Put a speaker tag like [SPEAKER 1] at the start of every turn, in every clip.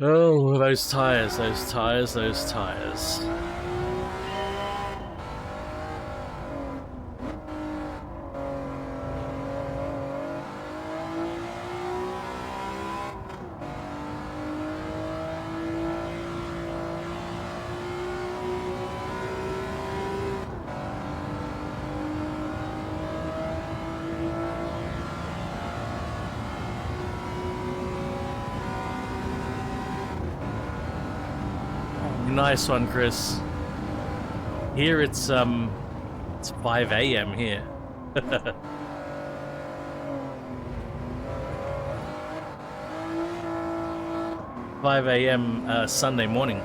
[SPEAKER 1] Oh, those tires, those tires, those tires. Nice one, Chris. Here it's 5 a.m. here. 5 a.m. Sunday morning.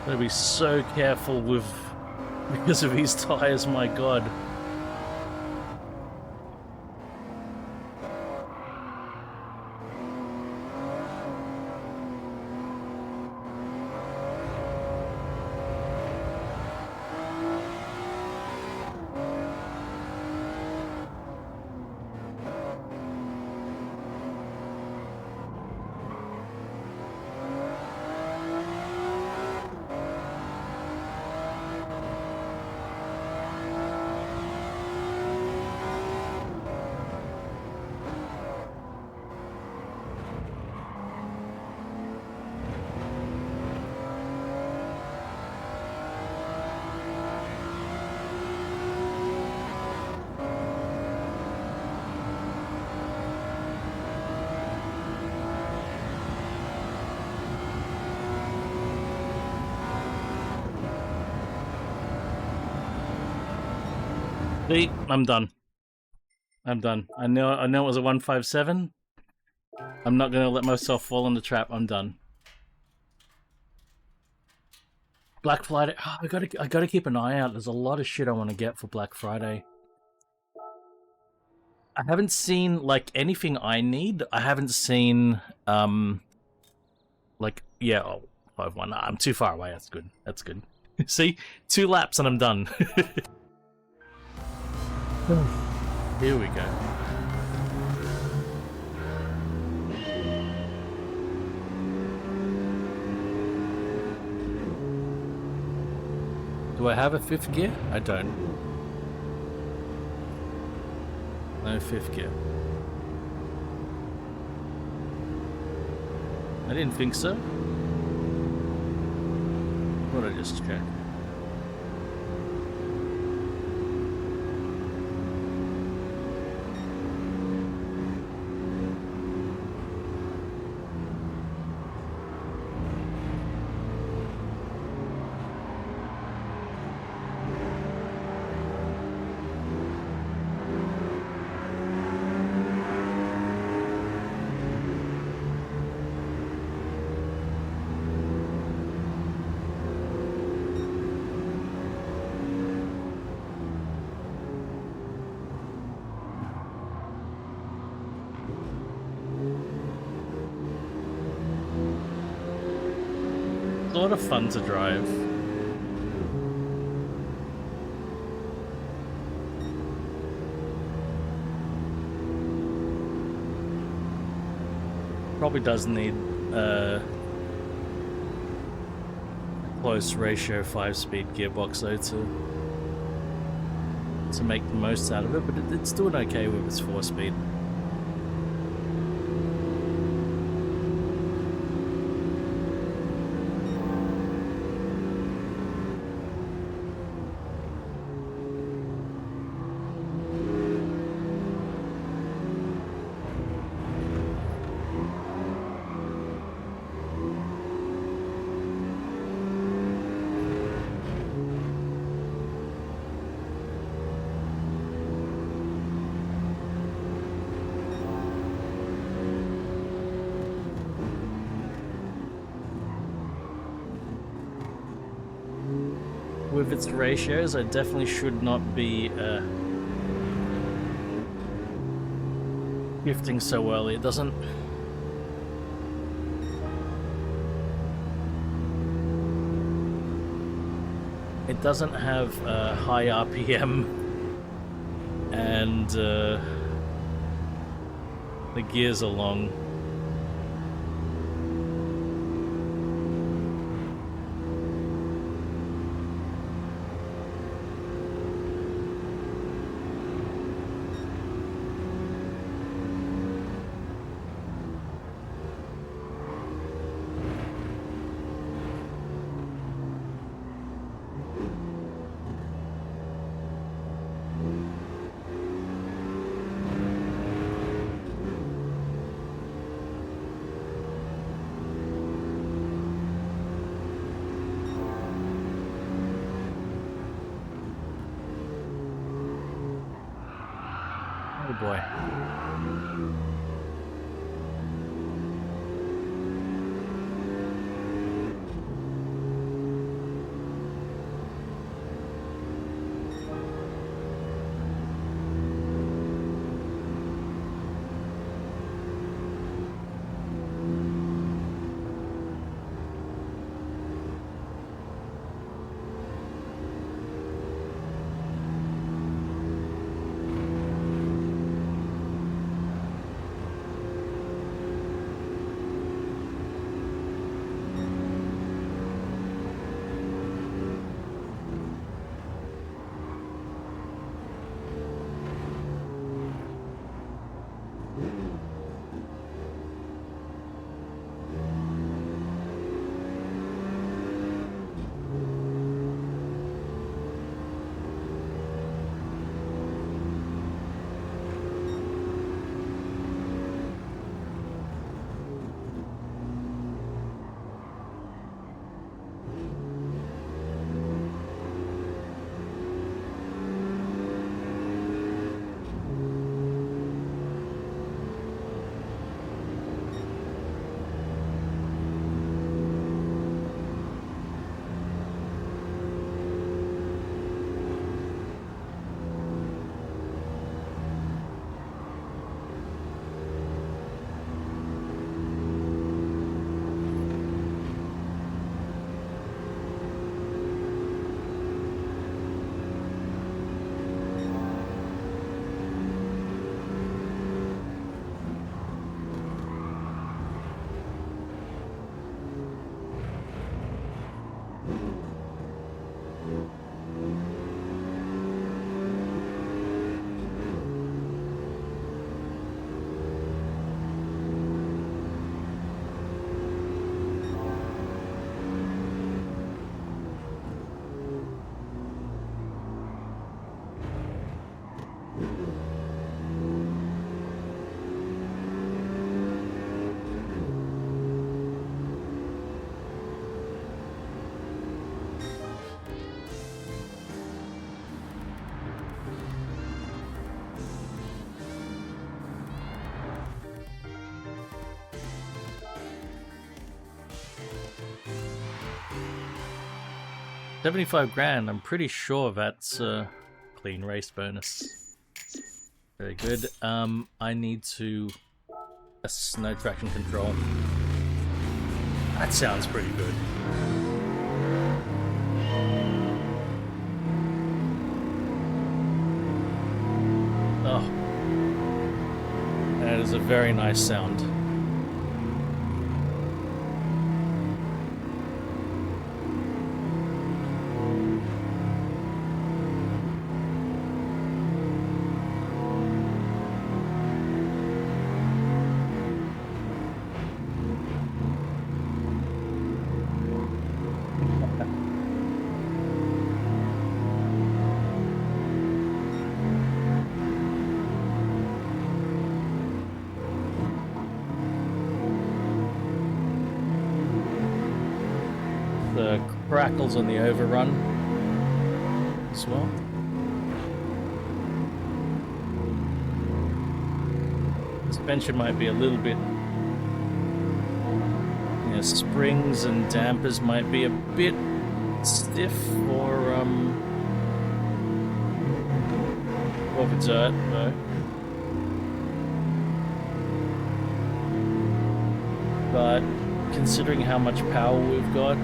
[SPEAKER 1] Gotta be so careful with because of these tires, my god. See, I'm done. I'm done. I know it was a 157. I'm not gonna let myself fall in the trap. I'm done. Black Friday. Oh, I gotta keep an eye out. There's a lot of shit I want to get for Black Friday. I haven't seen like anything I need. I haven't seen like yeah, 5-1. I'm too far away. That's good. That's good. See, 2 laps and I'm done. Here we go. Do I have a 5th gear? I don't. No 5th gear. I didn't think so. Thought I just checked. A lot of fun to drive. Probably does need a close ratio 5-speed gearbox though to make the most out of it, but it's doing okay with its 4-speed. with its ratios. I definitely should not be shifting so early. It doesn't... It doesn't have high RPM, and the gears are long. Oh boy. $75,000. I'm pretty sure that's clean race bonus. Very good. I need to no traction control. That sounds pretty good. Oh, that is a very nice sound. The crackles on the overrun as well. Suspension might be a little bit, springs and dampers might be a bit stiff or Or for dirt, no. But considering how much power we've got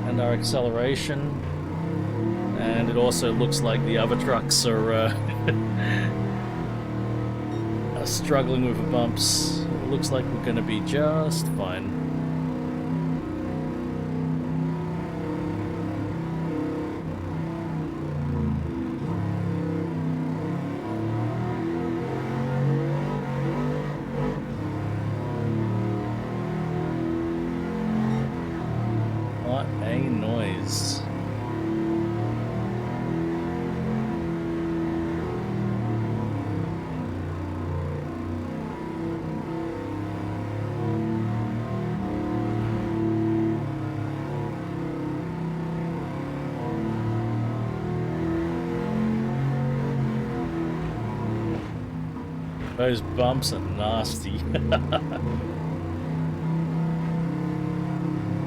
[SPEAKER 1] and our acceleration, and it also looks like the other trucks are, are struggling with the bumps, it looks like we're going to be just fine. What a noise. Those bumps are nasty.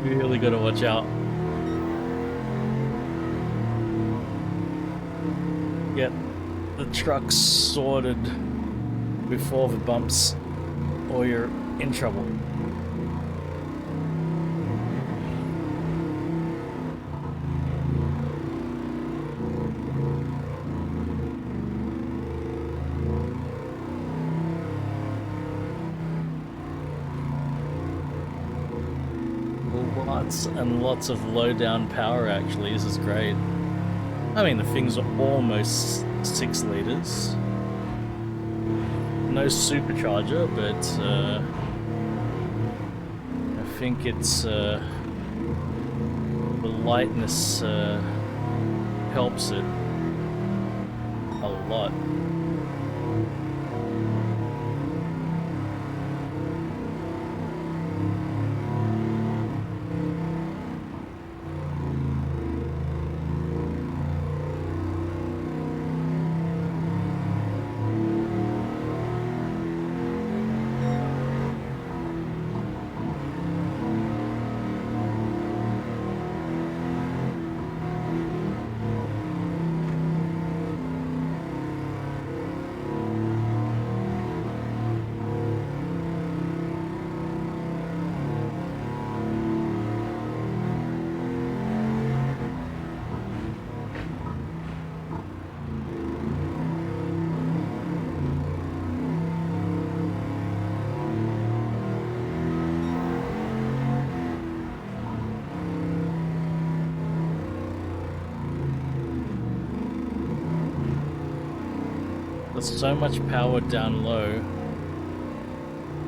[SPEAKER 1] Really gotta watch out. Get the truck sorted before the bumps, or you're in trouble. Lots and lots of low down power actually, this is great. I mean, the things are almost 6 liters. No supercharger, but I think it's the lightness helps it a lot. There's so much power down low.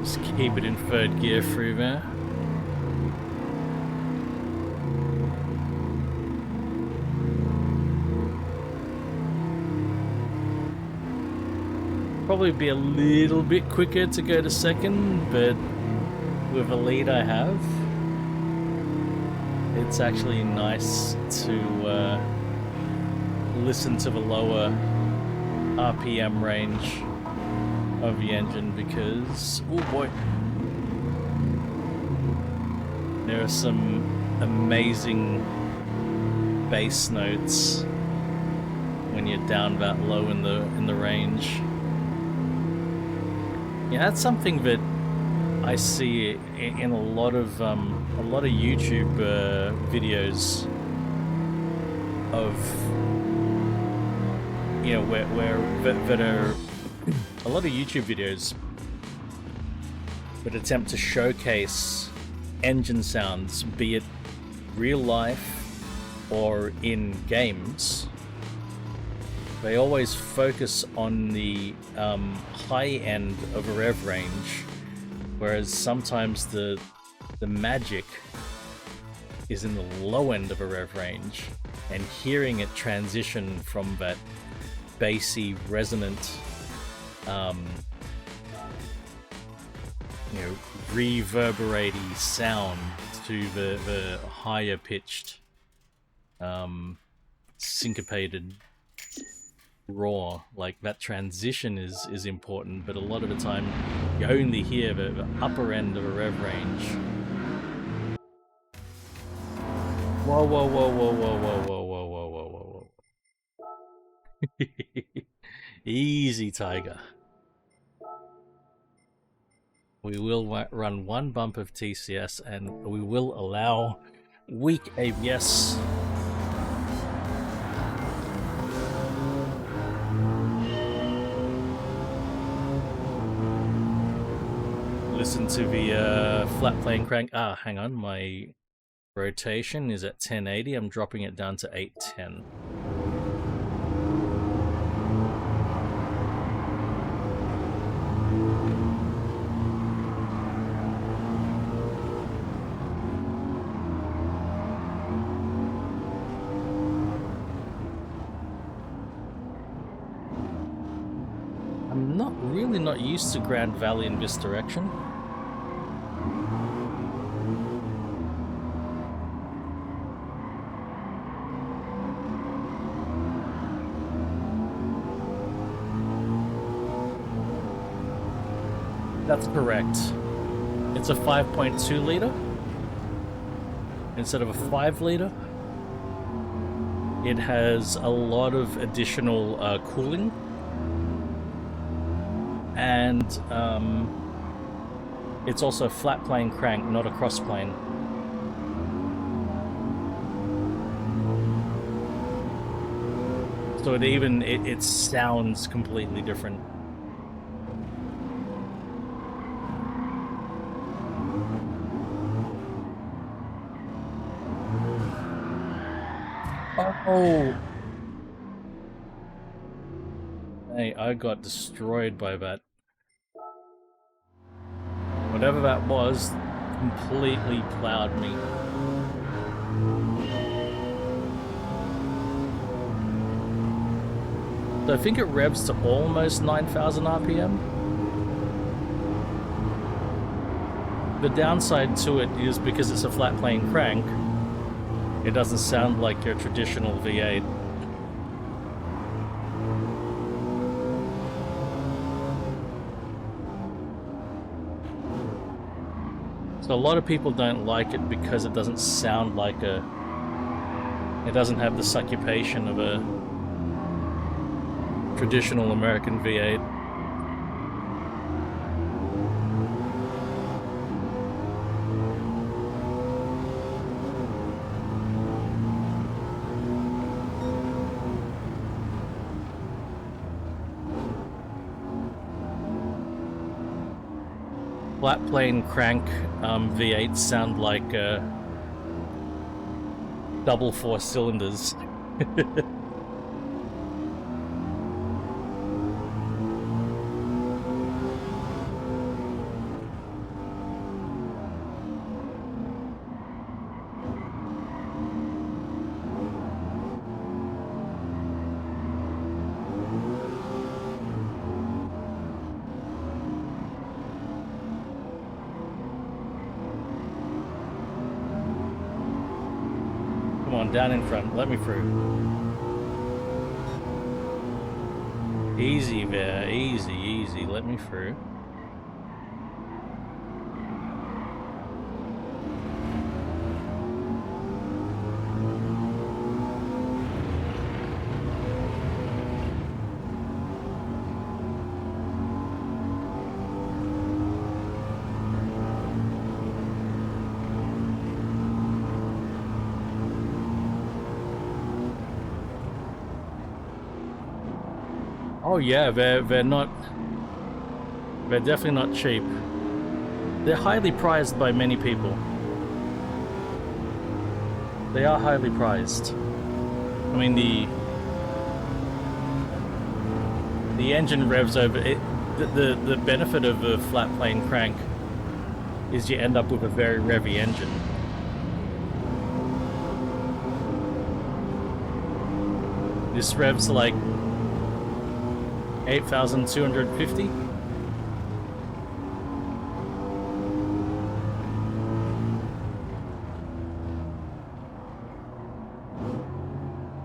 [SPEAKER 1] Just keep it in 3rd gear through there. Probably be a little bit quicker to go to 2nd, but with the lead I have, it's actually nice to listen to the lower RPM range of the engine because, oh boy, there are some amazing bass notes when you're down that low in the range. Yeah, that's something that I see in a lot of YouTube videos of, you know, that are a lot of YouTube videos that attempt to showcase engine sounds, be it real life or in games. They always focus on the high end of a rev range, whereas sometimes the magic is in the low end of a rev range, and hearing it transition from that bassy, resonant, you know, reverberating sound to the higher pitched, syncopated roar. Like, that transition is important, but a lot of the time you only hear the upper end of a rev range. Whoa, whoa, whoa, whoa, whoa, whoa, whoa, whoa, Easy, Tiger. We will run one bump of TCS and we will allow weak ABS. Listen to the flat plane crank. Ah, hang on, my rotation is at 1080. I'm dropping it down to 810. I'm really not used to Grand Valley in this direction. That's correct. It's a 5.2 liter instead of a 5 liter. It has a lot of additional cooling, and it's also a flat plane crank, not a cross plane. So it sounds completely different. Oh! Hey, I got destroyed by that. Whatever that was, completely plowed me. So I think it revs to almost 9,000 RPM. The downside to it is because it's a flat plane crank, it doesn't sound like your traditional V8. So a lot of people don't like it because it doesn't sound like a... It doesn't have the succupation of a traditional American V8. Flat plane crank V8s sound like double 4 cylinders. Down in front, let me through. Easy there, easy, easy, let me through. Oh yeah, they're definitely not cheap. They're highly prized by many people. They are highly prized. I mean, the engine revs over it. The benefit of a flat plane crank is you end up with a very revvy engine. This revs like 8,250.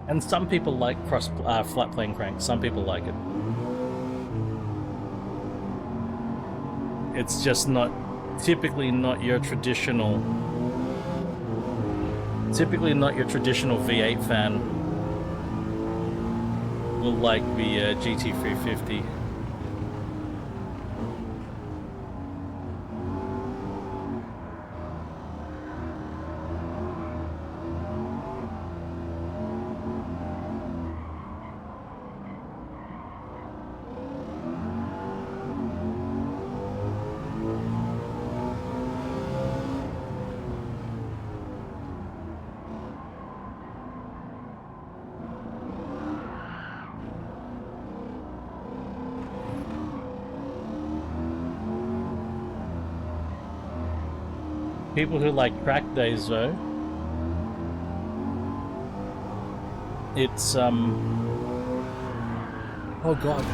[SPEAKER 1] And some people like flat plane cranks. Some people like it. It's just typically not your traditional V8 fan. will like the GT350. People who like track days though, it's oh god,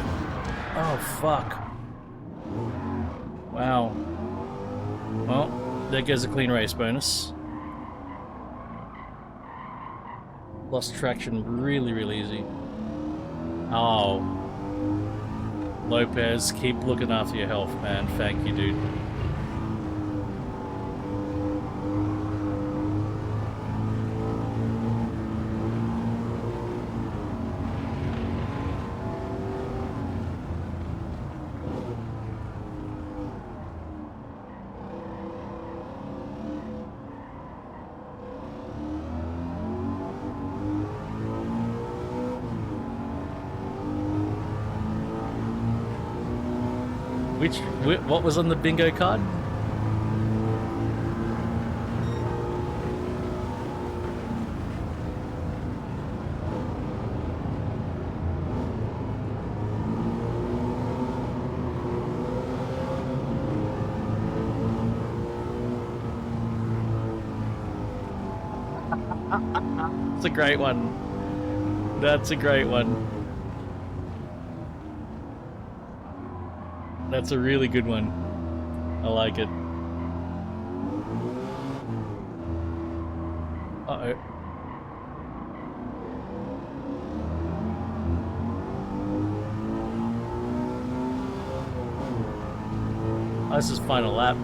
[SPEAKER 1] oh fuck, wow, well there goes a clean race bonus. Lost traction really easy. Oh, Lopez, keep looking after your health, man. Thank you, dude. What was on the bingo card? That's a great one. That's a great one. That's a really good one. I like it. Uh-oh. Oh, this is final lap.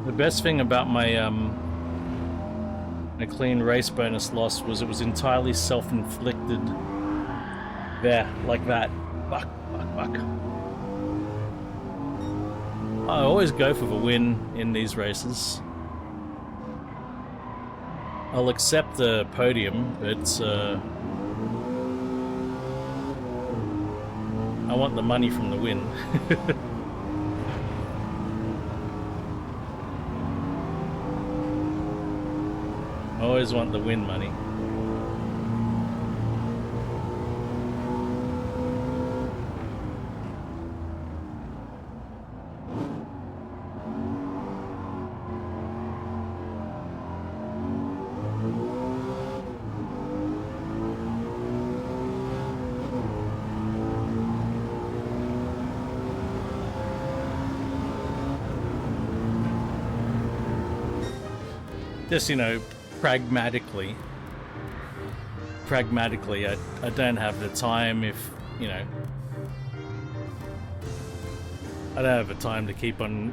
[SPEAKER 1] The best thing about my a clean race bonus loss was it was entirely self-inflicted. There, like that. Fuck. I always go for the win in these races. I'll accept the podium, but I want the money from the win. I always want the win money. Just, you know, pragmatically, I don't have the time if, you know, I don't have the time to keep on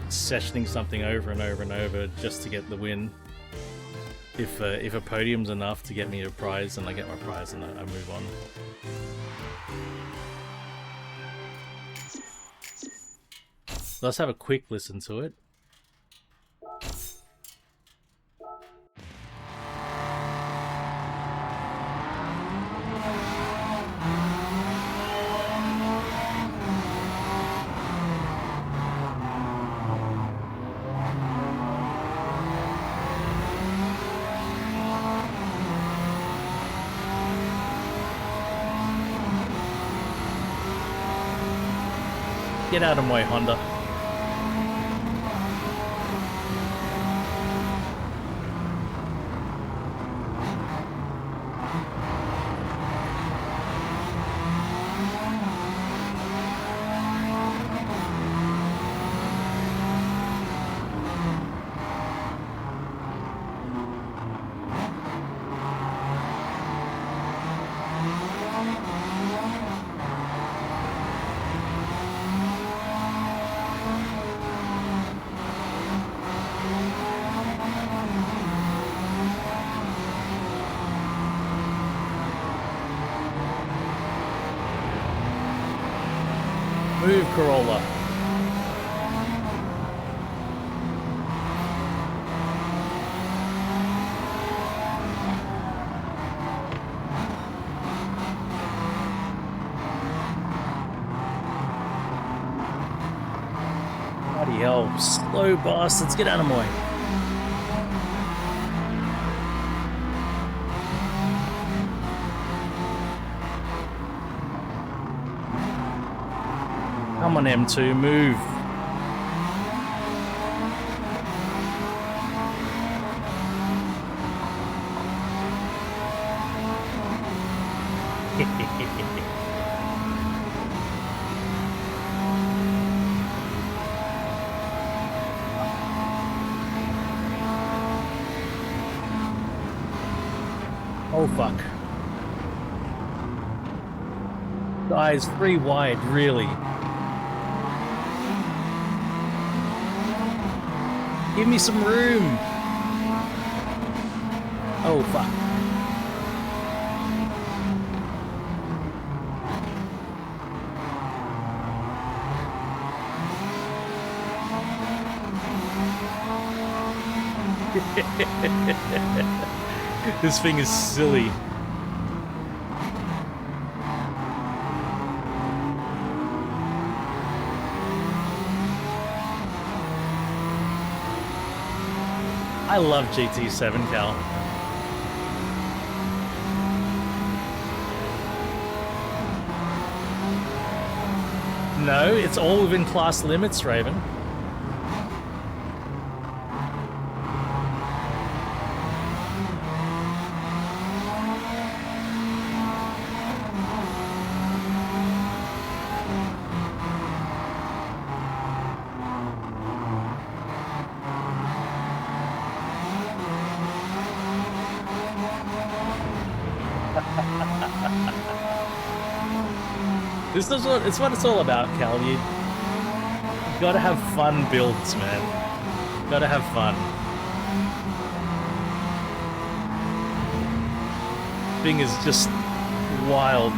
[SPEAKER 1] sessioning something over and over and over just to get the win. If a podium's enough to get me a prize, then I get my prize and I move on. Let's have a quick listen to it. Get out of my way, Honda. Corolla. Bloody hell, slow bastards, get out of my way. Come on, M2, move. Oh, fuck. Guys, 3 wide, really. Give me some room. Oh, fuck. This thing is silly. I love GT7, Cal. No, it's all within class limits, Raven. This is what it's all about, Cal. You gotta have fun builds, man. Gotta have fun. Thing is just wild.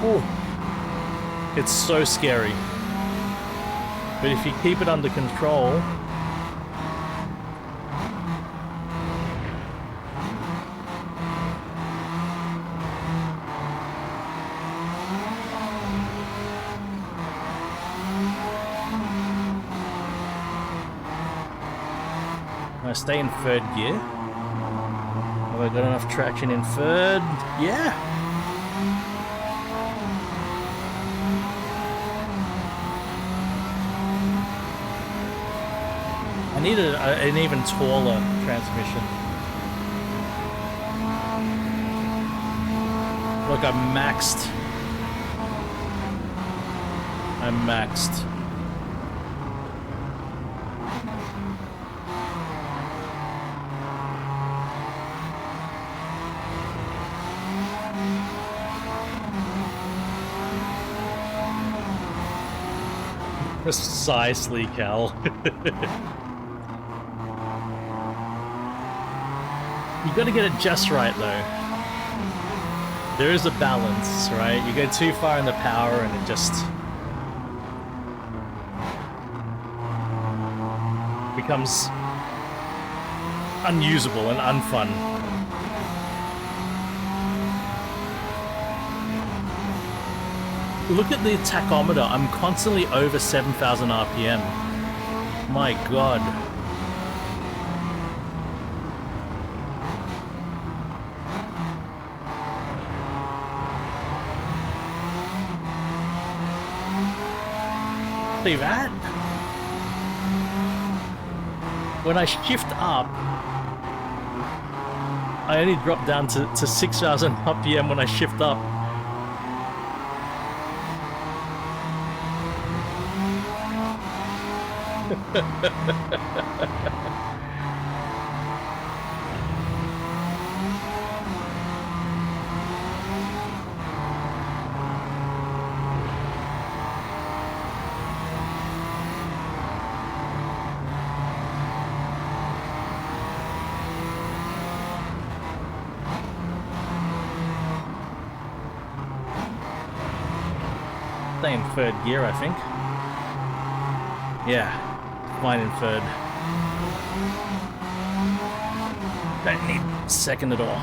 [SPEAKER 1] Oh, it's so scary. But if you keep it under control, I stay in 3rd gear. Have I got enough traction in 3rd? Yeah! I need an even taller transmission. Look, I'm maxed. I'm maxed. Precisely, Cal. You gotta get it just right, though. There is a balance, right? You go too far in the power and it just becomes unusable and unfun. Look at the tachometer. I'm constantly over 7,000 RPM. My God. See that? When I shift up, I only drop down to 6,000 RPM when I shift up. stay in third gear, I think. Yeah, fine in third. Don't need second at all.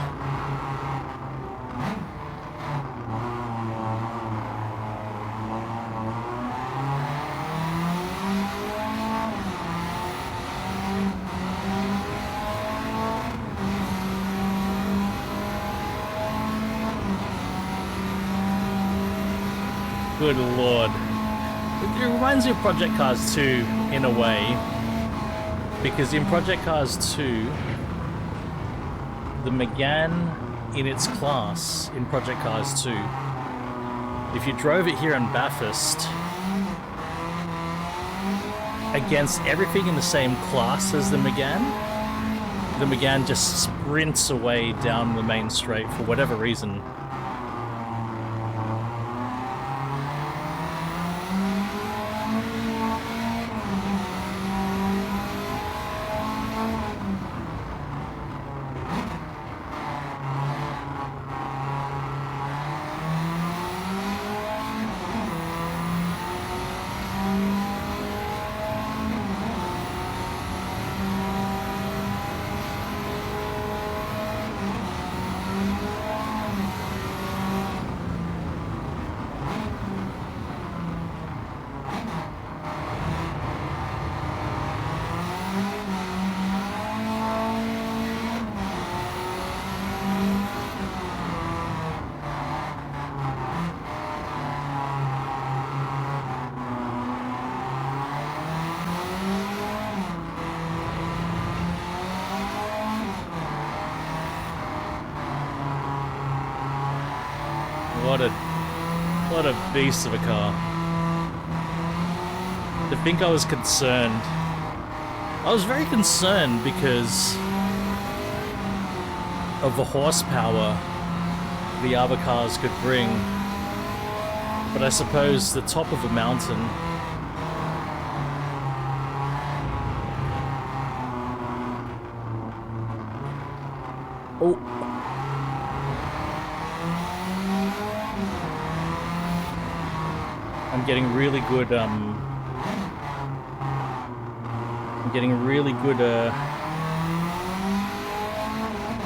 [SPEAKER 1] Good lord. It reminds me of Project Cars 2 in a way, because in Project Cars 2, the Megane in its class in Project Cars 2, if you drove it here in Bathurst against everything in the same class as the Megane just sprints away down the main straight for whatever reason. What a beast of a car. I think I was concerned. I was very concerned because of the horsepower the other cars could bring. But I suppose the top of a mountain I'm getting really good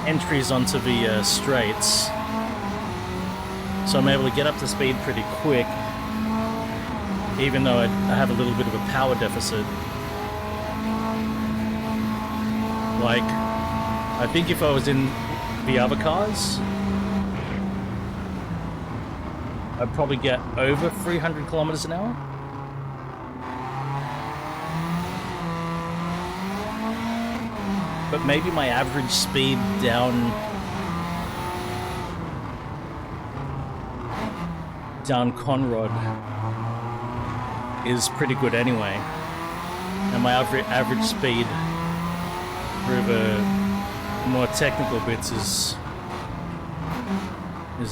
[SPEAKER 1] entries onto the straights, so I'm able to get up to speed pretty quick, even though I have a little bit of a power deficit. Like, I think if I was in the other cars, I'd probably get over 300 kilometers an hour. But maybe my average speed down Conrod is pretty good anyway. And my average speed through the more technical bits is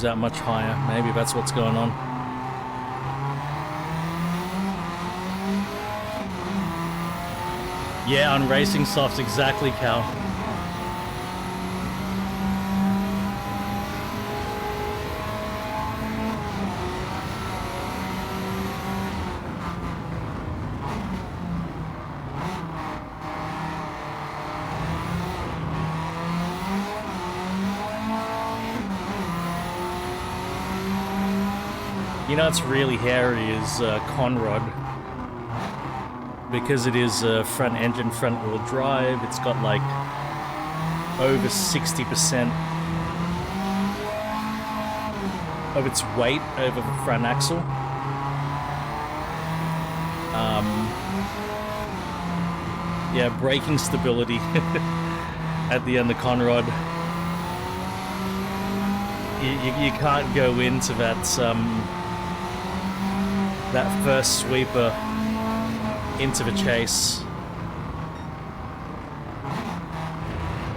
[SPEAKER 1] that much higher. Maybe that's what's going on. Yeah, on racing softs, exactly, Cal. You know what's really hairy is Conrod, because it is front engine, front wheel drive. It's got like over 60% of its weight over the front axle. Yeah, braking stability at the end of Conrod. You can't go into that that first sweeper into the chase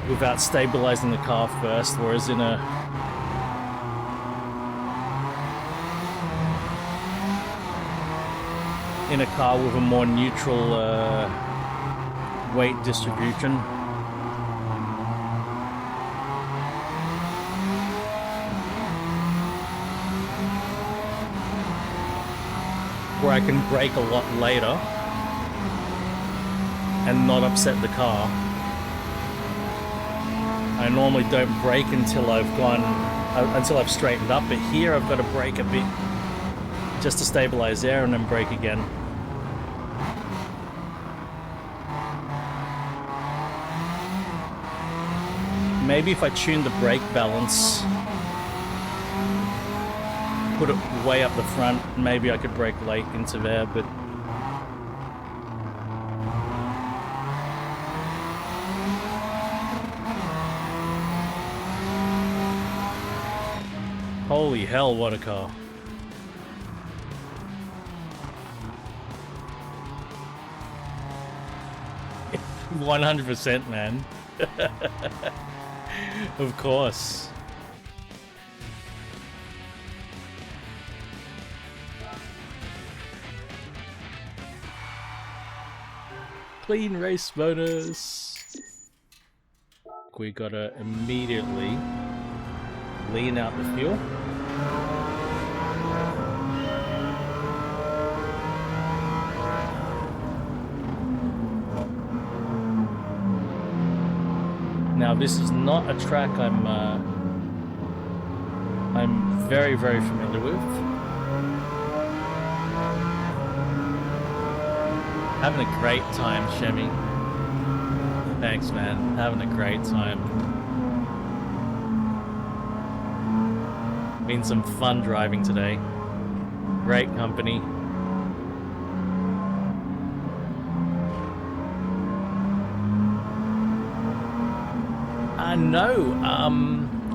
[SPEAKER 1] without stabilizing the car first, whereas in a car with a more neutral weight distribution, where I can brake a lot later and not upset the car. I normally don't brake until I've straightened up, but here I've got to brake a bit just to stabilize there and then brake again. Maybe if I tune the brake balance, put it way up the front, maybe I could brake late into there, but holy hell, what a car. $100%, man. Of course. Clean race bonus. We gotta immediately lean out the fuel. Now this is not a track I'm very, very familiar with. Having a great time, Shelby. Thanks, man. Having a great time. Been some fun driving today. Great company. No,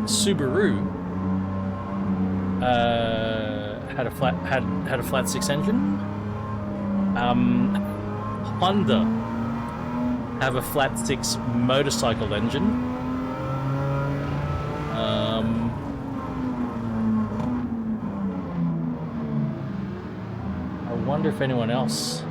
[SPEAKER 1] Subaru had a flat six engine. Honda have a flat six motorcycle engine. I wonder if anyone else.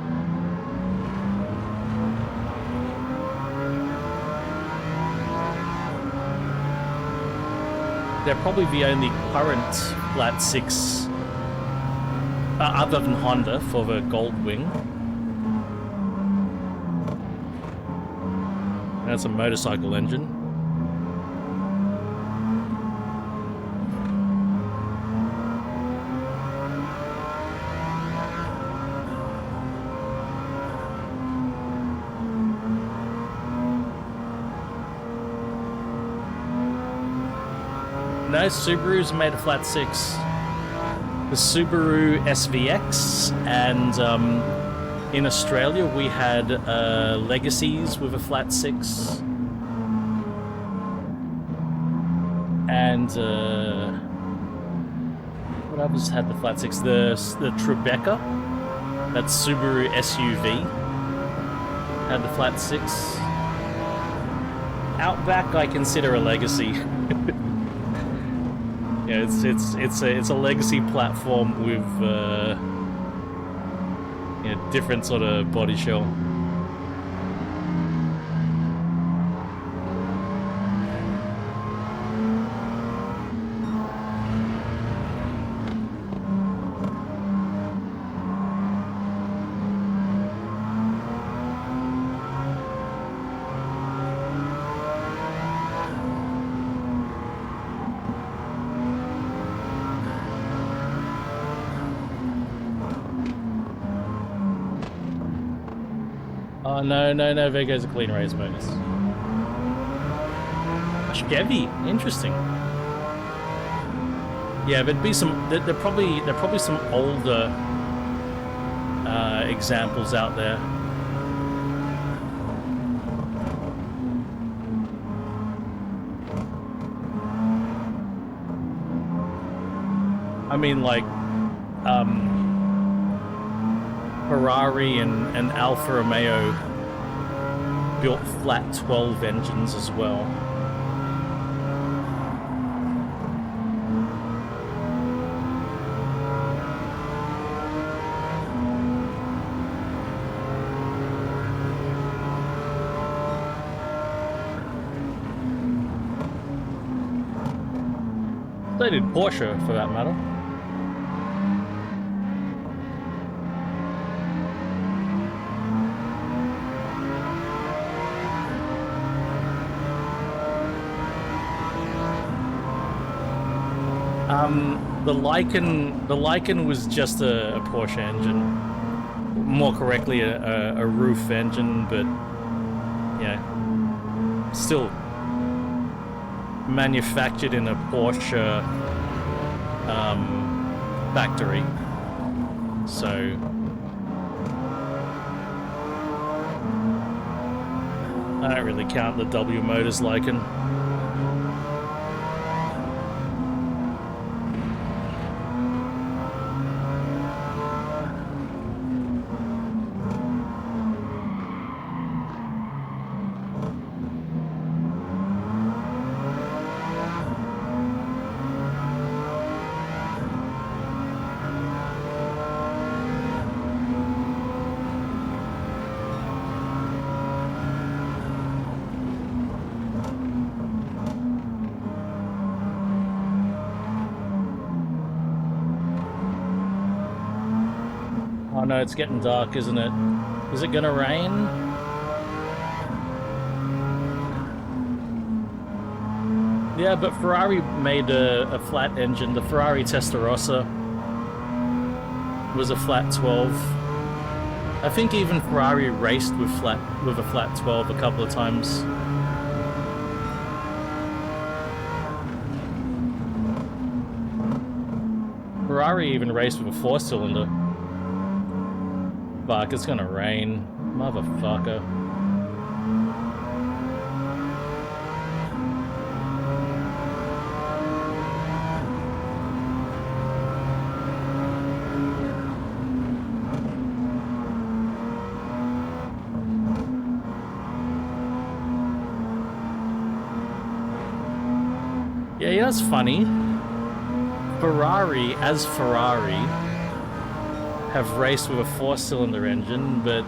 [SPEAKER 1] They're probably the only current flat six, other than Honda, for the Goldwing. That's a motorcycle engine. No, Subaru's made a flat six. The Subaru SVX, and in Australia we had Legacies with a flat six. And what others had the flat six? The Tribeca, that Subaru SUV, had the flat six. Outback I consider a legacy. Yeah, it's a legacy platform with different sort of body shell. Oh, no, there goes a clean race bonus. Chevy, interesting. Yeah, there'd be some. There probably some older examples out there. I mean, like Ferrari and Alfa Romeo built flat 12 engines as well. They did Porsche, for that matter. The Lycan was just a Porsche engine. More correctly, a roof engine, but yeah, still manufactured in a Porsche factory. So I don't really count the W Motors Lycan. Oh no, it's getting dark, isn't it? Is it gonna rain? Yeah, but Ferrari made a flat engine. The Ferrari Testarossa was a flat 12. I think even Ferrari raced with a flat 12 a couple of times. Ferrari even raced with a 4-cylinder. Fuck, it's gonna rain. Motherfucker. Yeah, you know what's funny? Ferrari, as Ferrari, have raced with a 4-cylinder engine, but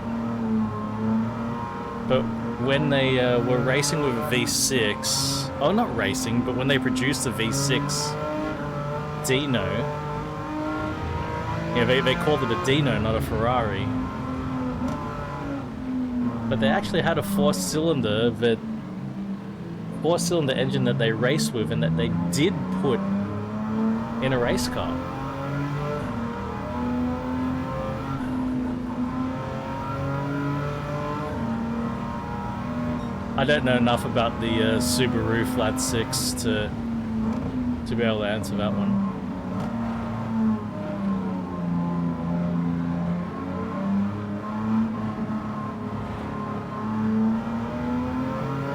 [SPEAKER 1] when they were racing with a V6, oh, not racing, but when they produced the V6 Dino, yeah, they called it a Dino, not a Ferrari. But they actually had a 4-cylinder engine that they raced with and that they did put in a race car. I don't know enough about the Subaru Flat 6 to be able to answer that one.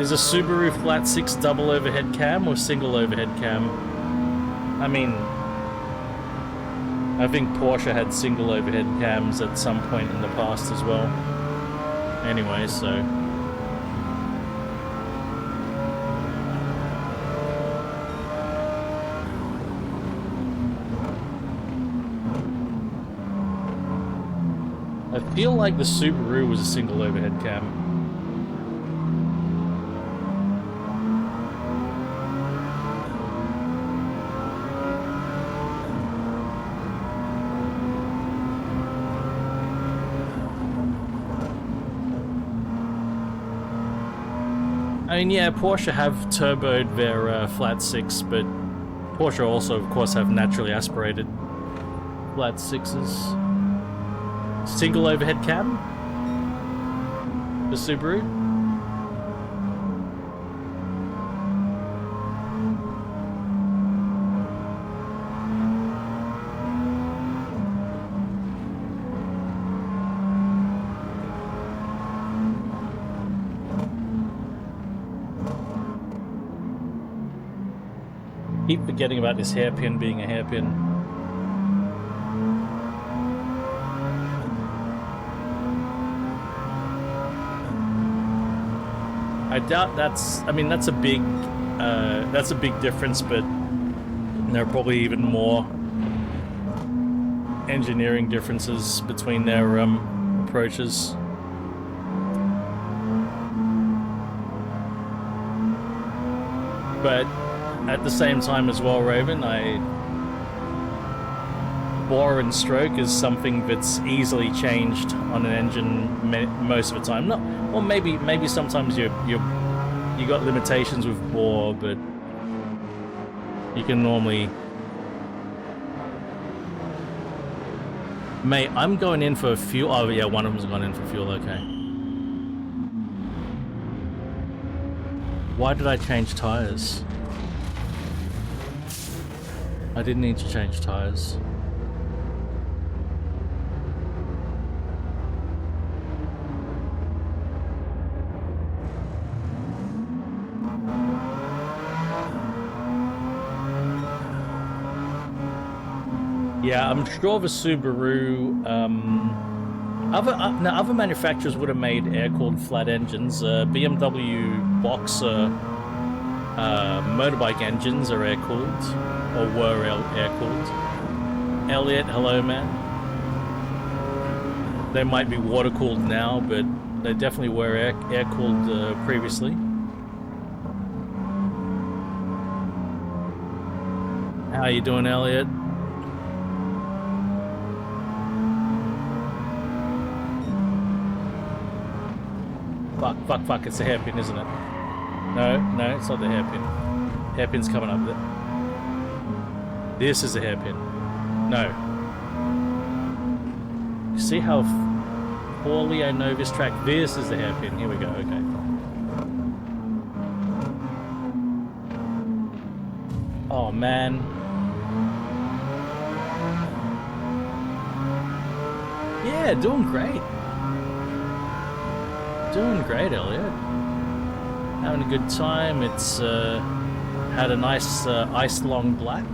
[SPEAKER 1] Is a Subaru Flat 6 double overhead cam or single overhead cam? I mean, I think Porsche had single overhead cams at some point in the past as well. Anyway, so... I feel like the Subaru was a single overhead cam. I mean, yeah, Porsche have turboed their Flat 6, but Porsche also, of course, have naturally aspirated Flat 6s. Single overhead cam? The Subaru? Keep forgetting about this hairpin being a hairpin. I doubt that's a big difference, but there are probably even more engineering differences between their approaches. But at the same time as well, Raven, bore and stroke is something that's easily changed on an engine most of the time. Or maybe sometimes you got limitations with bore, but you can normally Mate, I'm going in for fuel. Oh, yeah, one of them's gone in for fuel, okay. Why did I change tires? I didn't need to change tires. Yeah, I'm sure the Subaru, other manufacturers would have made air-cooled flat engines. BMW Boxer motorbike engines are air-cooled, or were air-cooled. Elliot, hello, man. They might be water-cooled now, but they definitely were air-cooled previously. How you doing, Elliot? Fuck, it's a hairpin, isn't it? No, it's not the hairpin. Hairpin's coming up there. This is a hairpin. No. You see how poorly I know this track? This is the hairpin. Here we go, okay. Oh, man. Yeah, doing great. Doing great, Elliot. Having a good time. It's had a nice ice long black.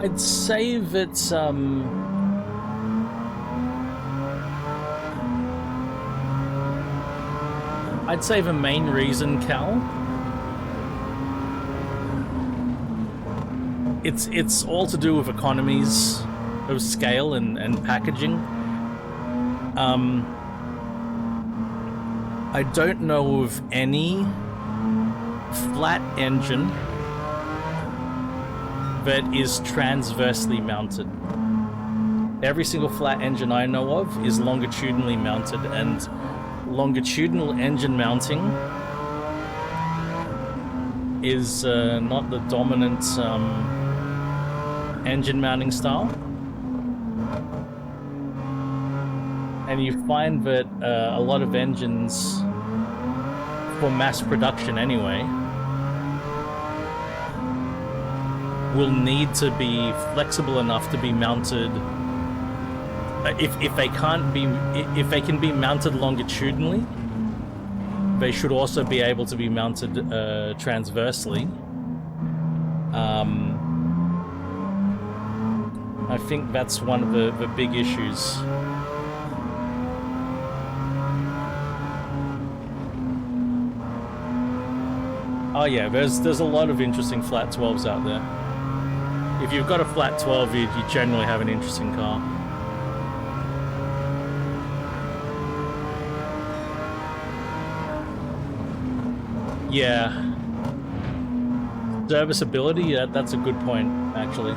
[SPEAKER 1] I'd say that I'd say the main reason, Cal, it's all to do with economies of scale and packaging. I don't know of any flat engine that is transversely mounted. Every single flat engine I know of is longitudinally mounted, and longitudinal engine mounting is not the dominant engine mounting style. And you find that a lot of engines, for mass production anyway, will need to be flexible enough to be mounted. If they can be mounted longitudinally, they should also be able to be mounted transversely. I think that's one of the big issues. Oh yeah, there's a lot of interesting flat 12s out there. If you've got a flat 12, you generally have an interesting car. Yeah. Serviceability, yeah, that's a good point, actually.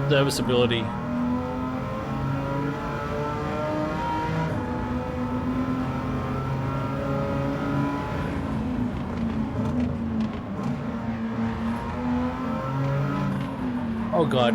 [SPEAKER 1] Serviceability. Oh god.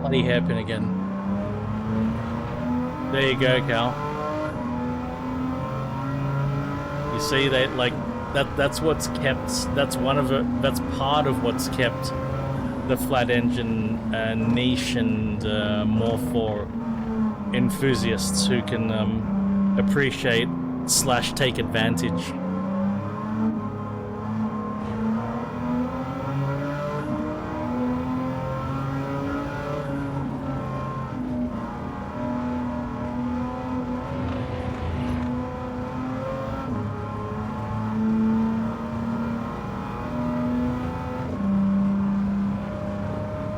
[SPEAKER 1] Bloody hairpin again. There you go, Cal. You see, they like that's what's kept. That's one of it. That's part of what's kept the flat engine niche and more for enthusiasts who can appreciate / take advantage.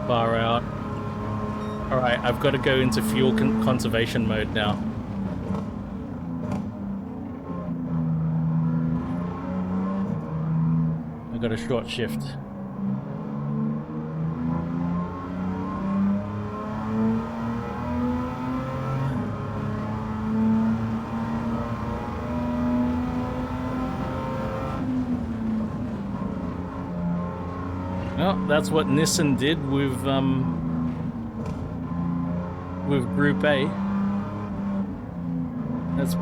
[SPEAKER 1] Far out. Alright, I've got to go into fuel conservation mode now. I've got a short shift. Well, that's what Nissan did with Group A. That's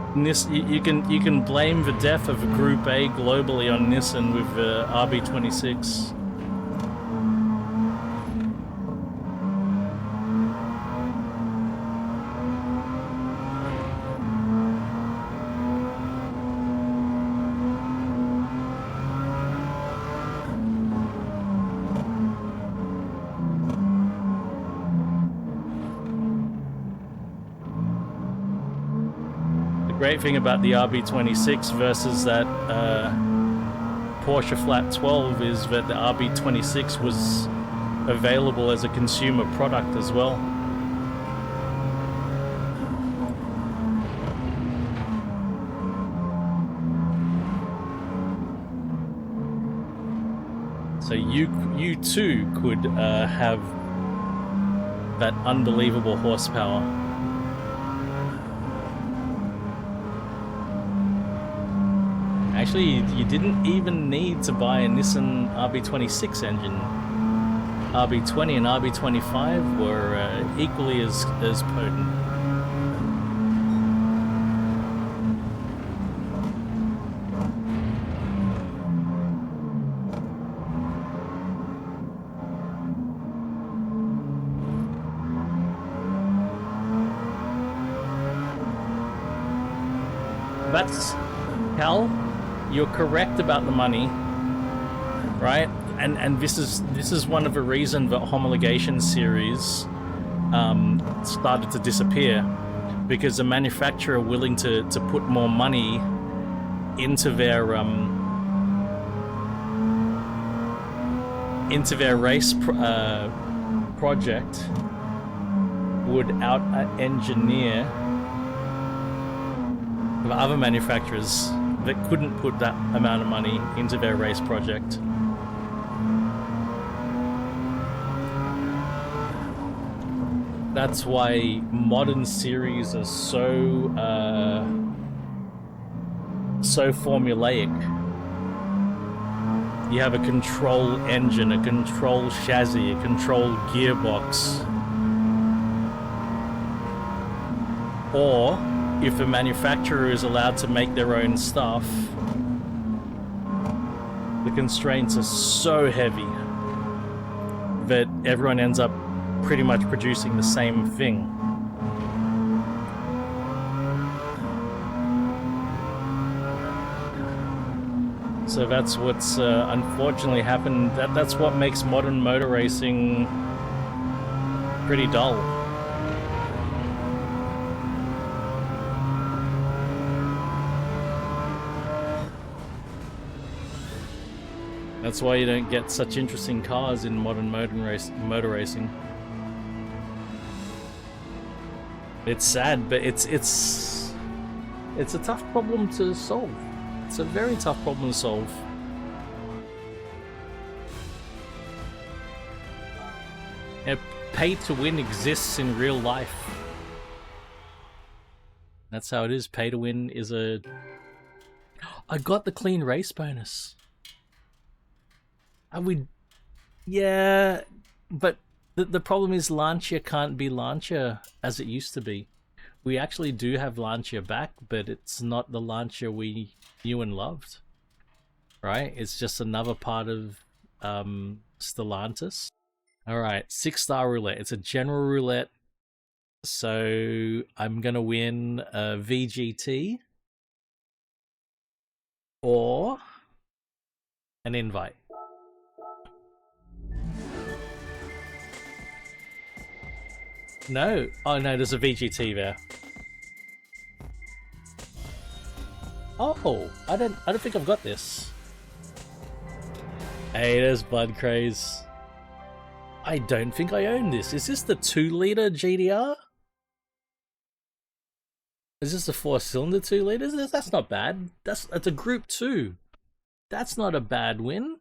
[SPEAKER 1] you can blame the death of Group A globally on Nissan with RB26. Great thing about the RB26 versus that Porsche Flat 12 is that the RB26 was available as a consumer product as well. So you too could have that unbelievable horsepower. Actually, you didn't even need to buy a Nissan RB26 engine. RB20 and RB25 were equally as potent. That's Cal. You're correct about the money, right? And this is one of the reasons that homologation series started to disappear, because the manufacturer willing to put more money into their race project would out-engineer the other manufacturers that couldn't put that amount of money into their race project. That's why modern series are so formulaic. You have a control engine, a control chassis, a control gearbox. Or if a manufacturer is allowed to make their own stuff, the constraints are so heavy that everyone ends up pretty much producing the same thing. So that's what's unfortunately happened. That's what makes modern motor racing pretty dull. That's why you don't get such interesting cars in modern motor racing. It's sad, but it's a tough problem to solve. It's a very tough problem to solve. Pay to win exists in real life. That's how it is. Pay to win is a... I got the clean race bonus. But the problem is Lancia can't be Lancia as it used to be. we actually do have Lancia back, but it's not the Lancia we knew and loved. Right? It's just another part of Stellantis. Alright, 6-star roulette. It's a general roulette. So I'm gonna win a VGT or an invite. No. Oh no, there's a VGT there. Oh, I don't think I've got this. Hey, there's Blood Craze. I don't think I own this. Is this the 2-liter GDR? Is this a 4-cylinder 2 liters? That's not bad. That's a Group 2. That's not a bad win.